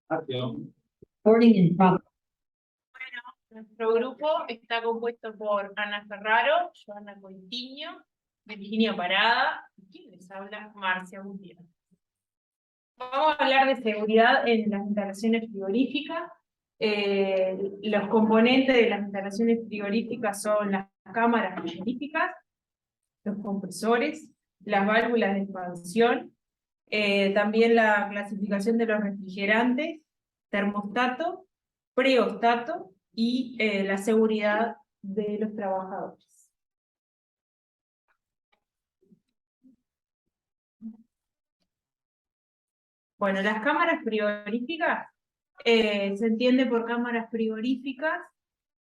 Recording in progress. Nuestro grupo está compuesto por Ana Ferraro, Joana Coitiño, Virginia Parada, y quien les habla, Marcia Gutiérrez. Vamos a hablar de seguridad en las instalaciones frigoríficas. Los componentes de las instalaciones frigoríficas son las cámaras frigoríficas, los compresores, las válvulas de expansión, también la clasificación de los refrigerantes, termostato, preostato y la seguridad de los trabajadores. Bueno, las cámaras frigoríficas se entiende por cámaras frigoríficas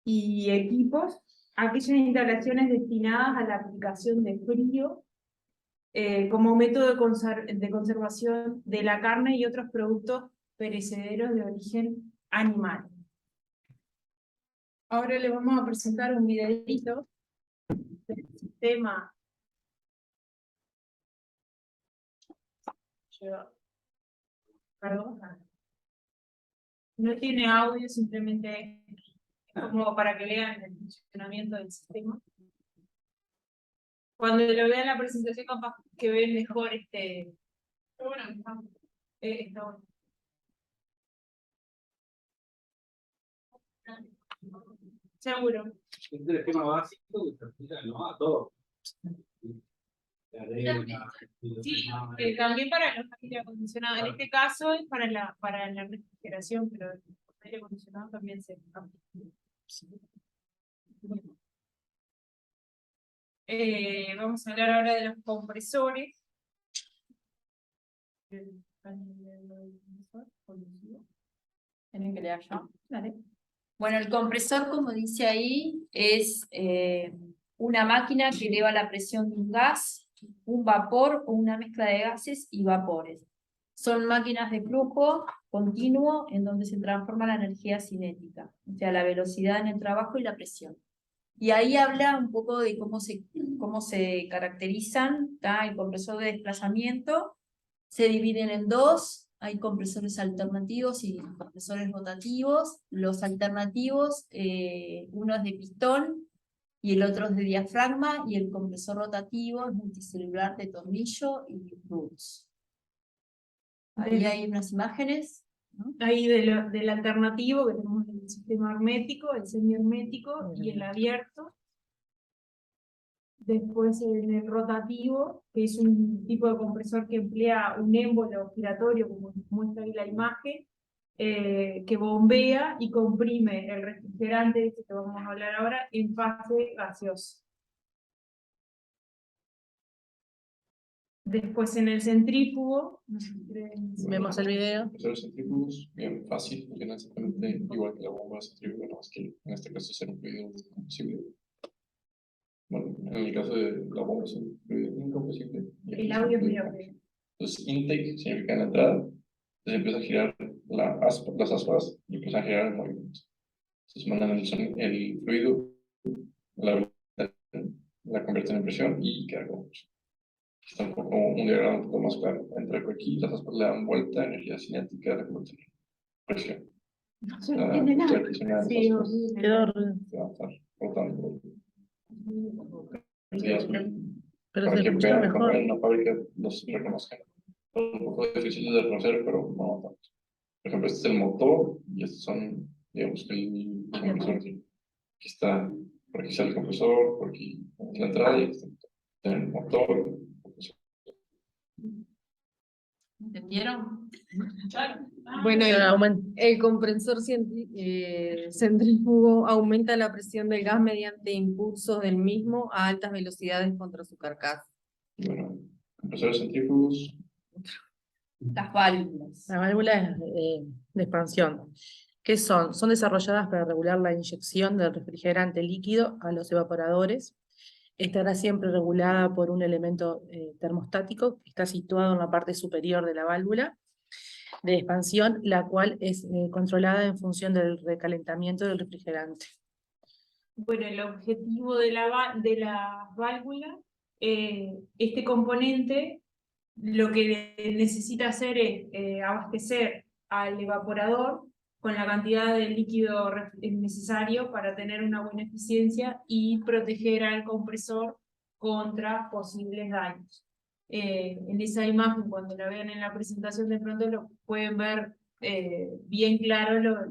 y equipos, aquellas instalaciones destinadas a la aplicación de frío como método de conservación de la carne y otros productos perecederos de origen animal. Ahora les vamos a presentar un videito del sistema. Perdón. No tiene audio, simplemente es como para que vean el funcionamiento del sistema. Cuando lo vean la presentación, capaz que ven mejor está bueno. Seguro. Es el esquema básico que se aplica, ¿no? A todo. Sí, también para los aire acondicionados. En este caso es para la refrigeración, pero el aire acondicionado también se aplica. Vamos a hablar ahora de los compresores. ¿Tienen que leer yo? Dale. Bueno, el compresor, como dice ahí, es una máquina que eleva la presión de un gas, un vapor o una mezcla de gases y vapores. Son máquinas de flujo continuo en donde se transforma la energía cinética, o sea, la velocidad en el trabajo y la presión. Y ahí habla un poco de cómo se caracterizan, ¿tá? El compresor de desplazamiento se dividen en dos. Hay compresores alternativos y compresores rotativos. Los alternativos, uno es de pistón y el otro es de diafragma, y el compresor rotativo es multicelular de tornillo y roots. Ahí hay unas imágenes, ¿no? Ahí del alternativo, que tenemos el sistema hermético, el semihermético y el abierto. Después en el rotativo, que es un tipo de compresor que emplea un émbolo giratorio, como muestra ahí la imagen, que bombea y comprime el refrigerante, que vamos a hablar ahora, en fase gaseosa. Después en el centrífugo, Vemos el video. Los centrífugos, bien fácil, funcionan exactamente igual que la bomba centrífuga, no más que en este caso es un fluido incompresible. Bueno, en el caso de la bomba es un fluido incompresible. el audio es muy rápido. Entonces, intake significa la entrada, entonces empieza a girar las aspas y empieza a girar el movimiento. Entonces mandan el fluido, la convierten en presión y queda como presión. Está un poco un diagrama un poco más claro. Entra por aquí, las aspas le dan vuelta, energía cinética, la convierten en presión. No se entiende nada. Sí, Quedó Se va a estar rotando. pero Para se que escucha vean mejor. cuando en una fábrica los reconozcan. Un poco difícil de reconocer, pero no tanto. Por ejemplo, este es el motor y estos son, digamos, el compresor. Aquí está, por aquí sale el compresor, por aquí es la entrada y aquí está el motor. ¿Entendieron? Bueno, Aumenta. el compresor centrífugo aumenta la presión del gas mediante impulsos del mismo a altas velocidades contra su carcasa. Bueno, compresores centrífugos. Las válvulas. Las válvulas de expansión. ¿Qué son? Son desarrolladas para regular la inyección del refrigerante líquido a los evaporadores. Estará siempre regulada por un elemento termostático que está situado en la parte superior de la válvula de expansión, la cual es controlada en función del recalentamiento del refrigerante. Bueno, el objetivo de la válvula, este componente, lo que necesita hacer es abastecer al evaporador con la cantidad de líquido necesario para tener una buena eficiencia y proteger al compresor contra posibles daños. En esa imagen, cuando la vean en la presentación, de pronto lo pueden ver bien claro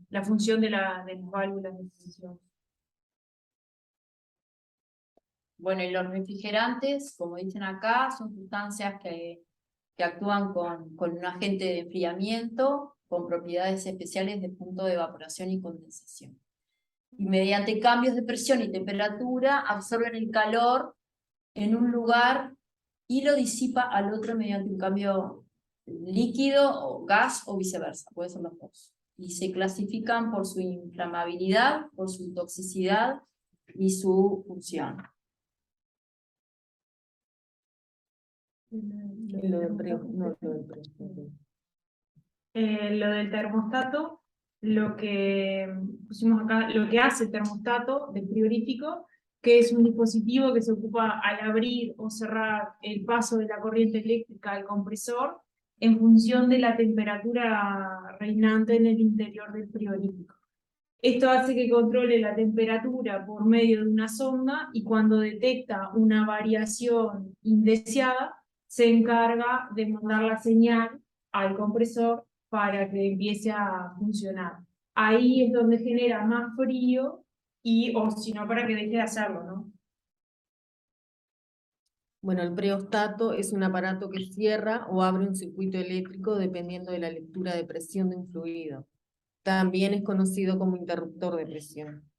la función de las válvulas de función. Bueno, y los refrigerantes, como dicen acá, son sustancias que actúan con un agente de enfriamiento, con propiedades especiales de punto de evaporación y condensación. Y mediante cambios de presión y temperatura absorben el calor en un lugar y lo disipa al otro mediante un cambio líquido o gas o viceversa, puede ser los dos. Y se clasifican por su inflamabilidad, por su toxicidad y su función. Lo del Lo del termostato, lo que pusimos acá, lo que hace el termostato del frigorífico, que es un dispositivo que se ocupa al abrir o cerrar el paso de la corriente eléctrica al compresor en función de la temperatura reinante en el interior del frigorífico. Esto hace que controle la temperatura por medio de una sonda y cuando detecta una variación indeseada, se encarga de mandar la señal al compresor para que empiece a funcionar. Ahí es donde genera más frío o si no, para que deje de hacerlo, ¿no? Bueno, el preostato es un aparato que cierra o abre un circuito eléctrico dependiendo de la lectura de presión de un fluido. También es conocido como interruptor de presión.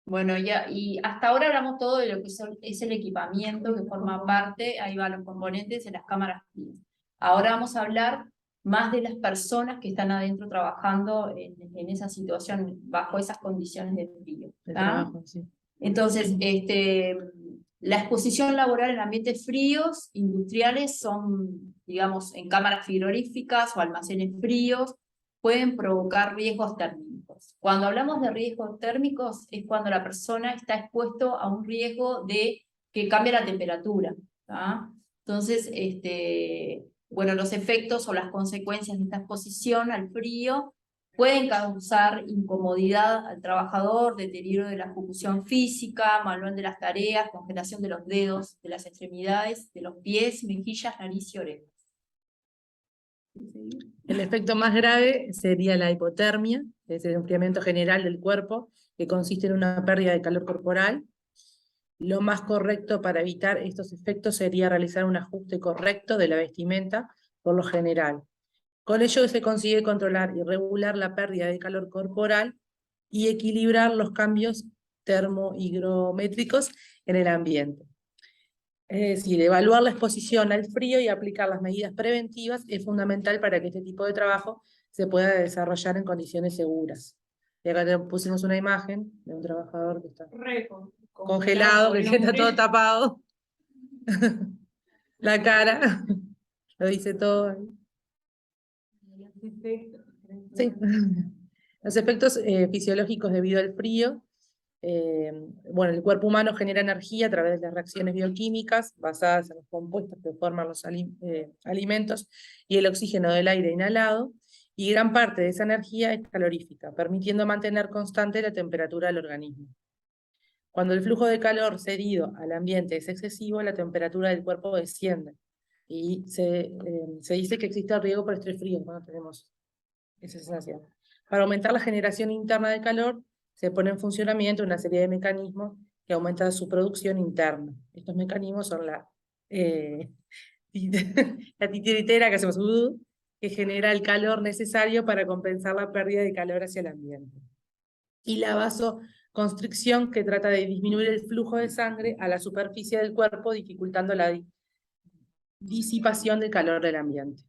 Bueno, ya, y hasta ahora hablamos todo de lo que es el equipamiento que forma parte, ahí van los componentes de las cámaras frías. Ahora vamos a hablar más de las personas que están adentro trabajando en esa situación, bajo esas condiciones de frío. de ¿tá? trabajo, sí. Entonces, la exposición laboral en ambientes fríos, industriales, son, digamos, en cámaras frigoríficas o almacenes fríos, pueden provocar riesgos térmicos. Cuando hablamos de riesgos térmicos es cuando la persona está expuesto a un riesgo de que cambie la temperatura. ¿tá? Entonces, bueno, los efectos o las consecuencias de esta exposición al frío pueden causar incomodidad al trabajador, deterioro de la ejecución física, manual de las tareas, congelación de los dedos, de las extremidades, de los pies, mejillas, nariz y orejas. El efecto más grave sería la hipotermia, que es el enfriamiento general del cuerpo, que consiste en una pérdida de calor corporal. Lo más correcto para evitar estos efectos sería realizar un ajuste correcto de la vestimenta, por lo general. Con ello se consigue controlar y regular la pérdida de calor corporal y equilibrar los cambios termohigrométricos en el ambiente. Es decir, evaluar la exposición al frío y aplicar las medidas preventivas es fundamental para que este tipo de trabajo se pueda desarrollar en condiciones seguras. Y acá te pusimos una imagen de un trabajador que está congelado, que está todo tapado. La cara, lo dice todo ahí. Sí. Los efectos fisiológicos debido al frío. Bueno, el cuerpo humano genera energía a través de las reacciones bioquímicas basadas en los compuestos que forman los alimentos y el oxígeno del aire inhalado, y gran parte de esa energía es calorífica, permitiendo mantener constante la temperatura del organismo. Cuando el flujo de calor cedido al ambiente es excesivo, la temperatura del cuerpo desciende, y se dice que existe el riesgo por estrés frío cuando tenemos esa sensación. Para aumentar la generación interna de calor, se pone en funcionamiento una serie de mecanismos que aumentan su producción interna. Estos mecanismos son la titiritera que hacemos, que genera el calor necesario para compensar la pérdida de calor hacia el ambiente. Y la vasoconstricción, que trata de disminuir el flujo de sangre a la superficie del cuerpo, dificultando la disipación del calor del ambiente.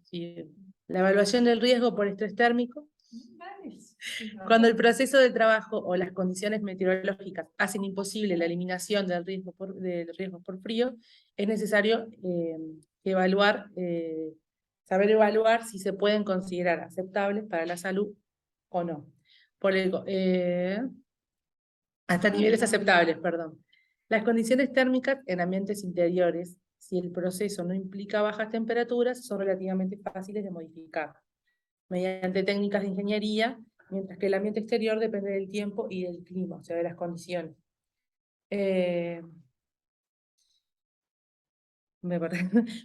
Sí. La evaluación del riesgo por estrés térmico. Cuando el proceso de trabajo o las condiciones meteorológicas hacen imposible la eliminación del riesgo por frío, es necesario saber evaluar si se pueden considerar aceptables para la salud o no. Hasta niveles aceptables, perdón. Las condiciones térmicas en ambientes interiores si el proceso no implica bajas temperaturas, son relativamente fáciles de modificar mediante técnicas de ingeniería, mientras que el ambiente exterior depende del tiempo y del clima, o sea, de las condiciones.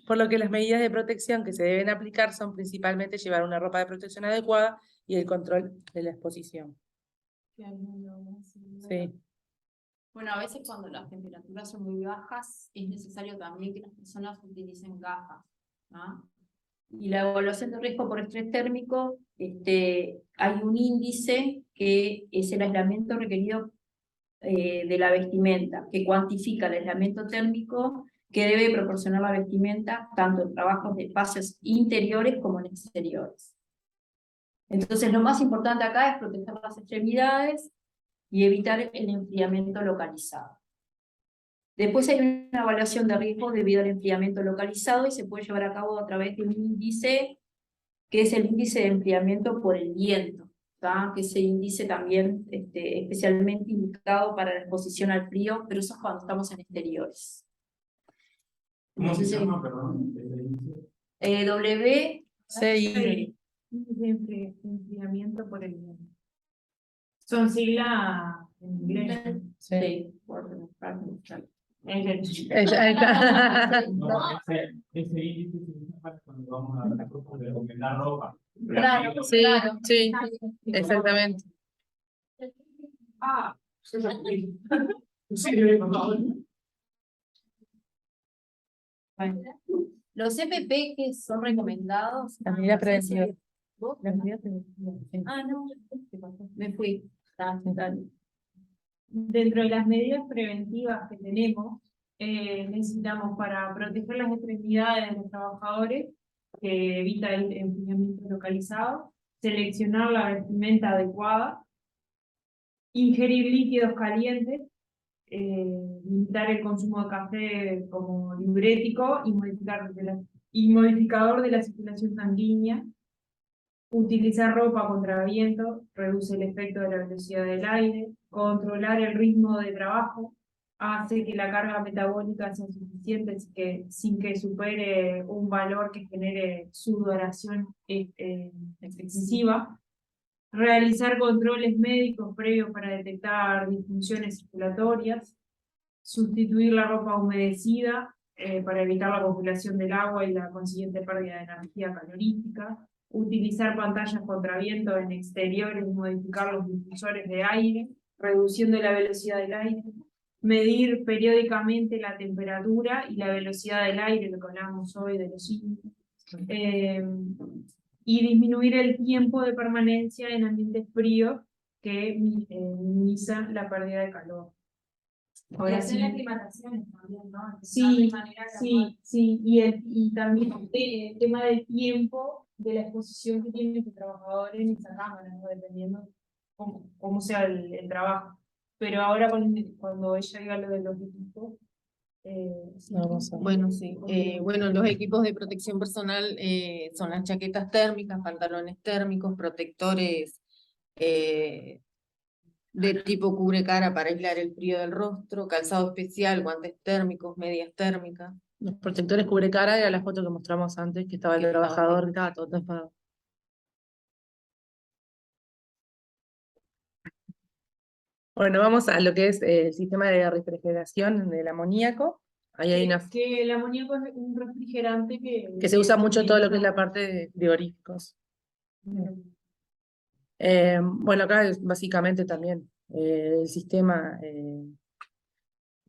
Por lo que las medidas de protección que se deben aplicar son principalmente llevar una ropa de protección adecuada y el control de la exposición. Sí. Bueno, a veces cuando las temperaturas son muy bajas, es necesario también que las personas utilicen gafas, ¿no? Y la evaluación de riesgo por estrés térmico, hay un índice que es el aislamiento requerido de la vestimenta, que cuantifica el aislamiento térmico que debe proporcionar la vestimenta, tanto en trabajos de espacios interiores como en exteriores. Entonces, lo más importante acá es proteger las extremidades y evitar el enfriamiento localizado. Después hay una evaluación de riesgo debido al enfriamiento localizado y se puede llevar a cabo a través de un índice que es el índice de enfriamiento por el viento, ¿tá? Que ese índice también especialmente indicado para la exposición al frío, pero eso es cuando estamos en exteriores. ¿Cómo se Entonces, llama, perdón? W Sí. Enfriamiento por el viento. Son siglas en inglés. Sí. Sí. Ahí está. No, ese índice se usa para cuando vamos a recomendar ropa. Claro, Sí, claro. sí, exactamente. Ah, Sí, Bueno. Los EPP que son recomendados. Las medidas preventivas. ¿Vos? Las medidas preventivas, sí. Ah, no, ¿qué pasó? Me fui. Dale. dentro de las medidas preventivas que tenemos, necesitamos para proteger las extremidades de los trabajadores, que evita el enfriamiento localizado, seleccionar la vestimenta adecuada, ingerir líquidos calientes, limitar el consumo de café como diurético y modificador de la circulación sanguínea, utilizar ropa contra viento, reduce el efecto de la velocidad del aire, controlar el ritmo de trabajo, hace que la carga metabólica sea suficiente sin que supere un valor que genere sudoración excesiva, realizar controles médicos previos para detectar disfunciones circulatorias, sustituir la ropa humedecida para evitar la congelación del agua y la consiguiente pérdida de energía calorífica, utilizar pantallas contra viento en exteriores y modificar los difusores de aire, reduciendo la velocidad del aire, medir periódicamente la temperatura y la velocidad del aire, lo que hablábamos hoy de los índices, y disminuir el tiempo de permanencia en ambientes fríos que minimizan la pérdida de calor. Ahora sí. aclimataciones también, ¿no? Sí, sí, y también el tema del tiempo de la exposición que tiene el trabajador en esa cámara, ¿no? Dependiendo cómo sea el trabajo. Pero ahora cuando ella diga lo de los equipos, sí. Vamos a- Bueno, sí. Bueno, los equipos de protección personal son las chaquetas térmicas, pantalones térmicos, protectores de tipo cubre cara para aislar el frío del rostro, calzado especial, guantes térmicos, medias térmicas. Los protectores cubre cara era la foto que mostramos antes, que estaba el Que estaba trabajador, ahí. que estaba todo tapado. Bueno, vamos a lo que es el sistema de refrigeración del amoníaco. Ahí hay una Que el amoníaco es un refrigerante que se usa mucho en todo lo que es la parte de frigoríficos. Bueno, acá es básicamente también el sistema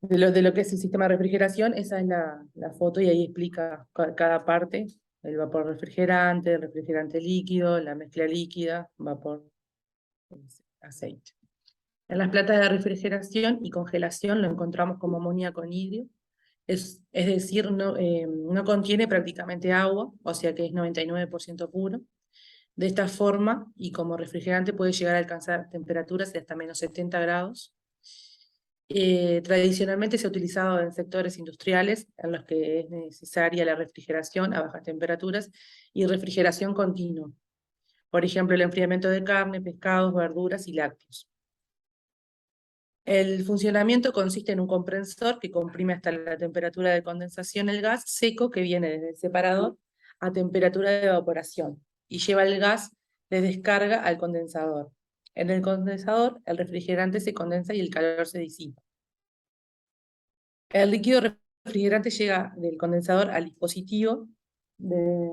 de lo que es el sistema de refrigeración, esa es la foto y ahí explica cada parte, el vapor refrigerante, el refrigerante líquido, la mezcla líquida, vapor, aceite. En las plantas de refrigeración y congelación lo encontramos como amoníaco anhidro, es decir, no contiene prácticamente agua, o sea que es 99% puro. De esta forma, y como refrigerante puede llegar a alcanzar temperaturas de hasta menos 70 grados. Tradicionalmente se ha utilizado en sectores industriales en los que es necesaria la refrigeración a bajas temperaturas y refrigeración continua. Por ejemplo, el enfriamiento de carne, pescados, verduras y lácteos. El funcionamiento consiste en un compresor que comprime hasta la temperatura de condensación el gas seco que viene desde el separador a temperatura de evaporación y lleva el gas de descarga al condensador. En el condensador, el refrigerante se condensa y el calor se disipa. El líquido refrigerante llega del condensador al dispositivo de...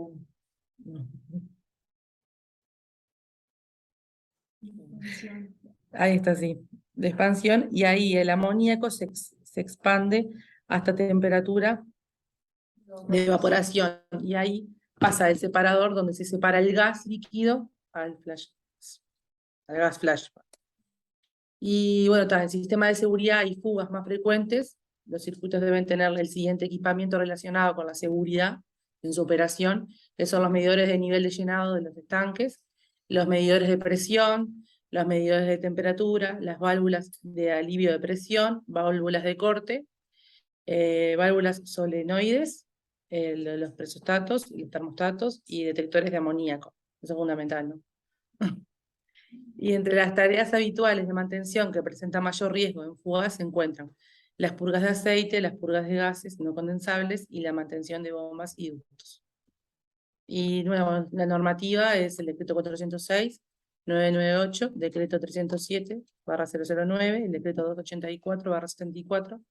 Ahí está, sí, de expansión, y ahí el amoníaco se expande hasta temperatura de evaporación, y ahí pasa el separador donde se separa el gas líquido al gas flash. Y bueno, en el sistema de seguridad y fugas más frecuentes, los circuitos deben tener el siguiente equipamiento relacionado con la seguridad en su operación, que son los medidores de nivel de llenado de los estanques, los medidores de presión, los medidores de temperatura, las válvulas de alivio de presión, válvulas de corte, válvulas solenoides, los presostatos, los termostatos y detectores de amoníaco. Eso es fundamental, ¿no? Y entre las tareas habituales de mantención que presentan mayor riesgo en fugas se encuentran las purgas de aceite, las purgas de gases no condensables y la mantención de bombas y ductos. Y nuevo, la normativa es el decreto 406-998, decreto 307-009, el decreto 284-74,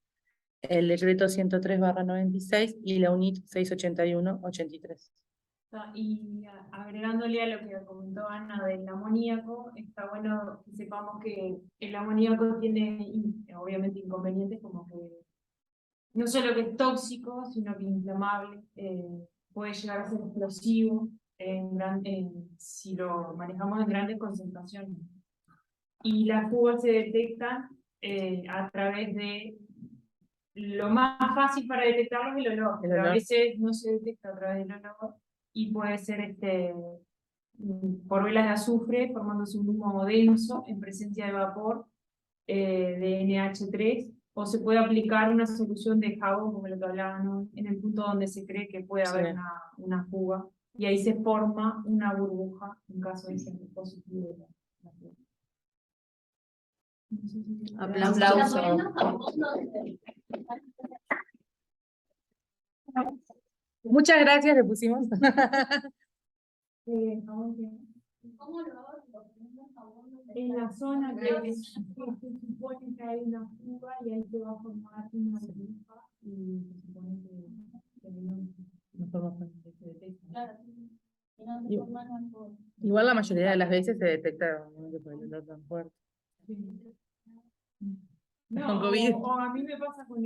el decreto 103-96 y la UNIT 681-83. Y agregándole a lo que comentó Ana del amoníaco, está bueno que sepamos que el amoníaco tiene obviamente inconvenientes como que no solo que es tóxico, sino que es inflamable, puede llegar a ser explosivo si lo manejamos en grandes concentraciones. Y las fugas se detectan a través de lo más fácil para detectarlo es el olor, pero a veces no se detecta a través del olor y puede ser por velas de azufre formándose un humo denso en presencia de vapor de NH3, o se puede aplicar una solución de jabón, como lo que hablaban, ¿no? En el punto donde se cree que puede haber una fuga, y ahí se forma una burbuja en caso de ser positivo. Aplauso. Muchas gracias, le pusimos. ¿Cómo lo hago? En la zona que se supone que hay una fuga y ahí se va a formar una burbuja y se supone que se detecta. Igual la mayoría de las veces se detecta por el olor tan fuerte. No, Con COVID. o a mí me pasa con